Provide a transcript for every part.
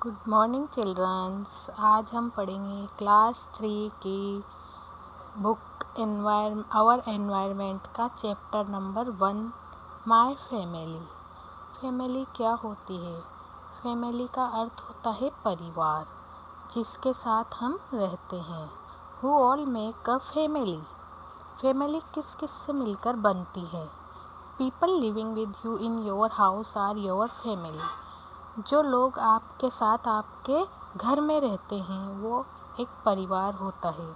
Good morning children's. आज हम पढ़ेंगे क्लास 3 की बुक आवर एनवायरनमेंट का chapter number 1 my family. Family क्या होती है? फैमिली का अर्थ होता है परिवार, जिसके साथ हम रहते हैं। Who all make a family. Family किस किस से मिलकर बनती है? People living with you in your house are your family. जो लोग आपके साथ आपके घर में रहते हैं वो एक परिवार होता है।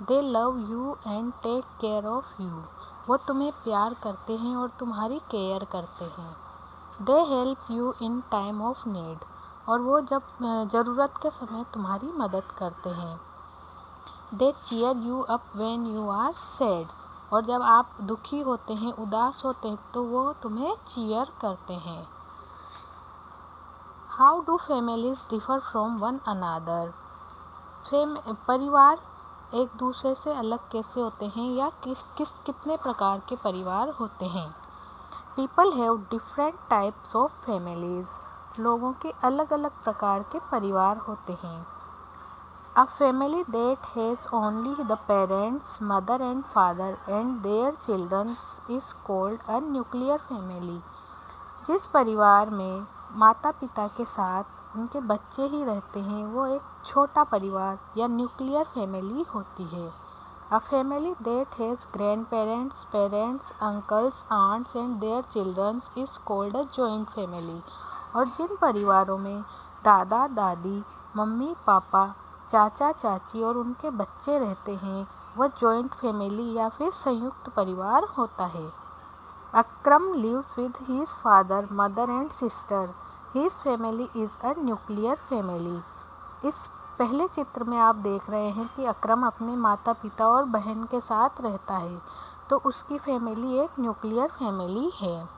They love you and take care of you. वो तुम्हें प्यार करते हैं और तुम्हारी केयर करते हैं। They help you in time of need. और वो जब ज़रूरत के समय तुम्हारी मदद करते हैं। They cheer you up when you are sad. और जब आप दुखी होते हैं, उदास होते हैं, तो वो तुम्हें चीयर करते हैं। How do families differ from one another. परिवार एक दूसरे से अलग कैसे होते हैं या कितने प्रकार के परिवार होते हैं? People have different types of families. लोगों के अलग अलग प्रकार के परिवार होते हैं। अ family that has only the parents, mother and father and their children is called a nuclear family. जिस परिवार में माता पिता के साथ उनके बच्चे ही रहते हैं वो एक छोटा परिवार या न्यूक्लियर फैमिली होती है। A family that has grandparents, parents, uncles, aunts and their childrens is called a joint family. और जिन परिवारों में दादा दादी, मम्मी पापा, चाचा चाची और उनके बच्चे रहते हैं वह जॉइंट फैमिली या फिर संयुक्त परिवार होता है। Akram lives with his father, mother and sister. His family is a nuclear family. इस पहले चित्र में आप देख रहे हैं कि अकरम अपने माता पिता और बहन के साथ रहता है, तो उसकी फैमिली एक न्यूक्लियर फैमिली है।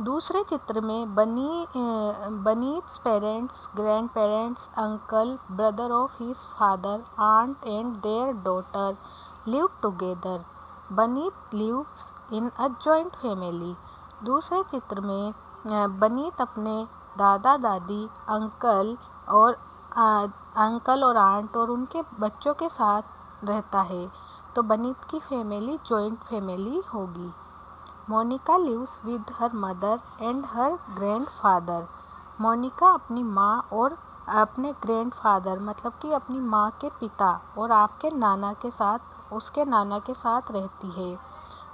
दूसरे चित्र में Banith's parents, grand parents, uncle, brother of his father, aunt and their daughter live together. Banith lives in a joint family. दूसरे चित्र में बनीत अपने दादा दादी, अंकल और आंट और उनके बच्चों के साथ रहता है, तो बनीत की फैमिली जॉइंट फैमिली होगी। Monica lives with her mother and her grandfather. Monica अपनी माँ और अपने ग्रैंडफादर मतलब कि अपनी माँ के पिता और उसके नाना के साथ रहती है।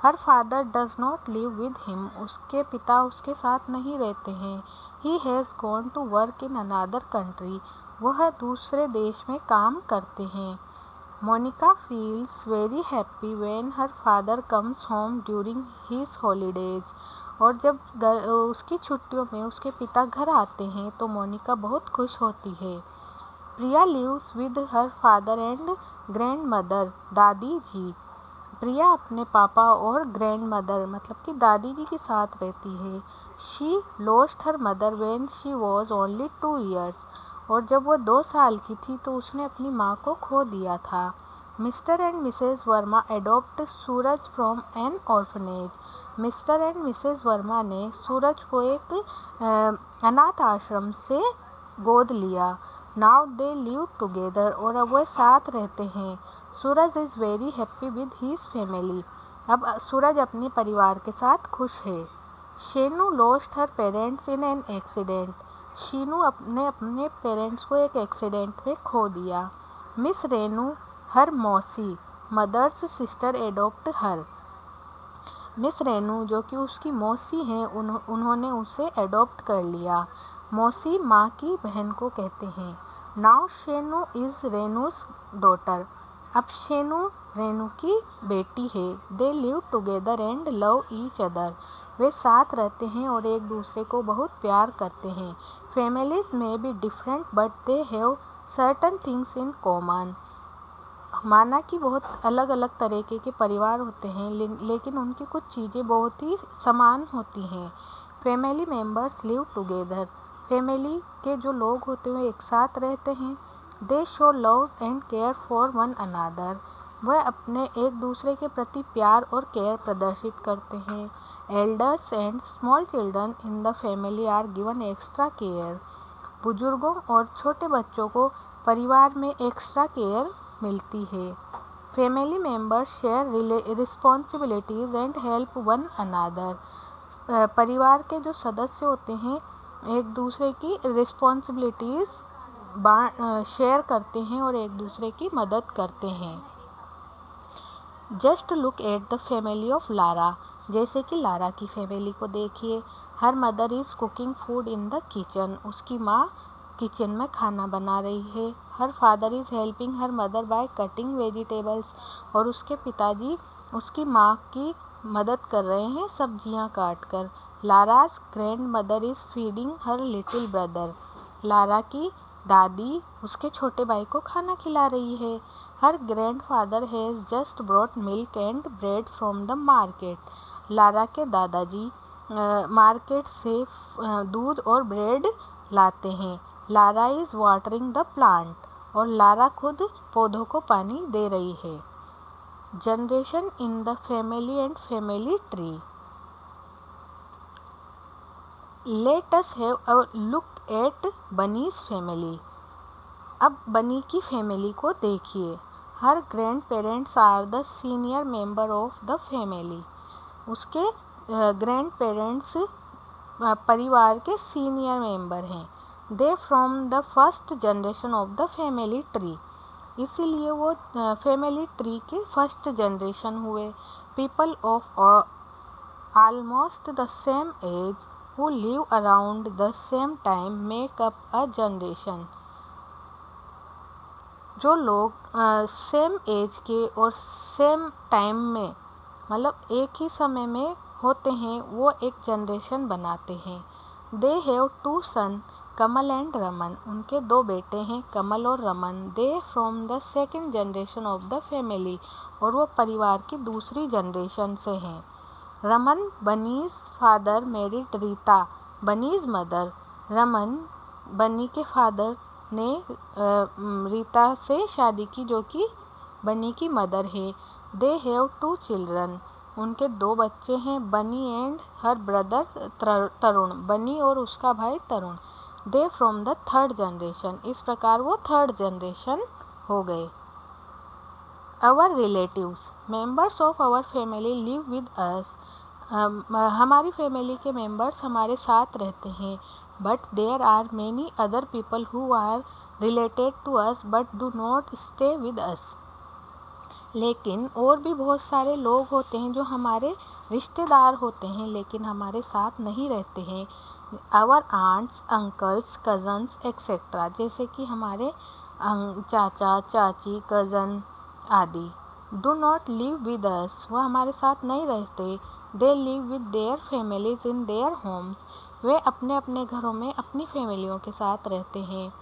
Her father does not live with him. उसके पिता उसके साथ नहीं रहते हैं। He has gone to work in another country. वह दूसरे देश में काम करते हैं। Monika feels very happy when her father comes home during his holidays. और जब उसकी छुट्टियों में उसके पिता घर आते हैं तो मोनिका बहुत खुश होती है। Priya lives with her father and grand mother, दादी जी। प्रिया अपने पापा और ग्रैंड मदर मतलब कि दादी जी के साथ रहती है। She lost her mother when she was only 2 years। और जब वो 2 साल की थी तो उसने अपनी माँ को खो दिया था। Mister and missus Verma adopt Suraj from an orphanage. Mister and missus Verma ने सूरज को एक अनाथ आश्रम से गोद लिया। Now they live together. और अब वो साथ रहते हैं। Suraj is very happy with his family. अब सूरज अपने परिवार के साथ खुश है। Shenu lost her parents in an accident. Sheenu ने अपने पेरेंट्स को एक एक्सीडेंट में खो दिया। मिस रेनू हर मौसी, मदर्स सिस्टर एडॉप्ट हर। मिस रेनू जो कि उसकी मौसी हैं उन्होंने उसे एडॉप्ट कर लिया। मौसी माँ की बहन को कहते हैं। Now Shenu is Renu's daughter. अब शेनू रेनू की बेटी है। They live together and love each other. वे साथ रहते हैं और एक दूसरे को बहुत प्यार करते हैं। फैमिलीज में be different but they have certain things in common. माना कि बहुत अलग अलग तरीके के परिवार होते हैं लेकिन उनकी कुछ चीज़ें बहुत ही समान होती हैं। Family members live together. Family के जो लोग होते हैं एक साथ रहते हैं। दे show love and care for one another. वह अपने एक दूसरे के प्रति प्यार और केयर प्रदर्शित करते हैं। Elders and small children in the family are given extra care. बुजुर्गों और छोटे बच्चों को परिवार में एक्स्ट्रा केयर मिलती है। Family members share responsibilities and help one another. परिवार के जो सदस्य होते हैं एक दूसरे की रिस्पॉन्सिबिलिटीज शेयर करते हैं और एक दूसरे की मदद करते हैं। Just look at the family of Lara. जैसे कि लारा की फैमिली को देखिए। Her mother is cooking food in the kitchen. उसकी माँ किचन में खाना बना रही है। Her father is helping her mother by cutting vegetables. और उसके पिताजी उसकी माँ की मदद कर रहे हैं सब्जियाँ काट कर। Lara's grand mother is feeding her little brother. Lara की दादी उसके छोटे भाई को खाना खिला रही है। Her grandfather has just brought milk and bread from the market. Lara के दादाजी मार्केट से दूध और ब्रेड लाते हैं। Lara is watering the plant. और लारा खुद पौधों को पानी दे रही है। Generation in the family and family tree. Let us have a look at Bunny's family. अब बनी की फैमिली को देखिए। Her grand parents are the senior member of the family. उसके ग्रैंड पेरेंट्स परिवार के सीनियर मेंबर हैं। They from the first generation of the family tree. इसीलिए वो फैमिली ट्री के फर्स्ट जनरेशन हुए। People of almost the same age who live around the same time make up a generation। जो लोग same as के और same time में मतलब एक ही समय में होते हैं वो एक जनरेशन बनाते हैं। They have 2 son Kamal and Raman. उनके 2 बेटे हैं कमल और Raman. They from the second generation of the family. और वो परिवार की दूसरी जनरेशन से हैं। Raman Bunny's father married Rita Bunny's mother. Raman Bunny के फादर ने रीता से शादी की जो कि बनी की मदर है। दे हैव 2 चिल्ड्रन। उनके 2 बच्चे हैं बनी एंड हर ब्रदर तरुण। बनी और उसका भाई Tarun. They from the third generation. इस प्रकार वो थर्ड जनरेशन हो गए। Our relatives members of our family live with us. हमारी फैमिली के मेंबर्स हमारे साथ रहते हैं। But there are many other people who are related to us but do not stay with us. लेकिन और भी बहुत सारे लोग होते हैं जो हमारे रिश्तेदार होते हैं लेकिन हमारे साथ नहीं रहते हैं। Our aunts uncles cousins etcetera. जैसे कि हमारे चाचा चाची कज़न आदि। Do not live with us. वह हमारे साथ नहीं रहते। They live with their families in their homes. वे अपने अपने घरों में अपनी फैमिलियों के साथ रहते हैं।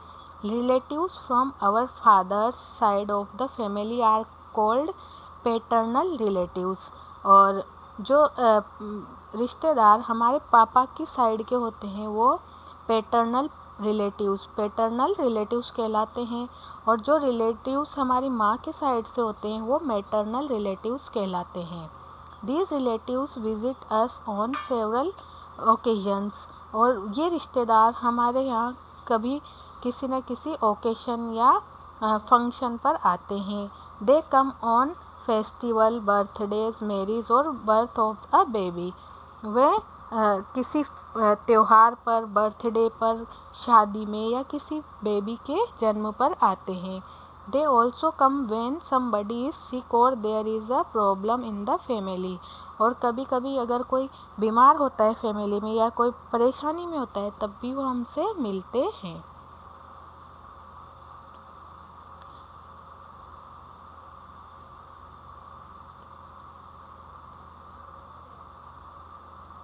Relatives from our father's side of the family are called paternal relatives. और जो रिश्तेदार हमारे पापा की साइड के होते हैं वो पैटर्नल रिलेटिव्स कहलाते हैं। और जो रिलेटिव्स हमारी माँ के साइड से होते हैं वो मैटरनल रिलेटिव्स कहलाते हैं। These relatives visit us on several occasions। और ये रिश्तेदार हमारे यहाँ कभी किसी न किसी ओकेशन या फंक्शन पर आते हैं। They come on festival, birthdays, marriage और birth of a baby। वे किसी त्योहार पर बर्थडे पर शादी में या किसी बेबी के जन्म पर आते हैं। They also come when somebody is sick or there is a problem in the family। और कभी कभी अगर कोई बीमार होता है फैमिली में या कोई परेशानी में होता है तब भी वो हमसे मिलते हैं।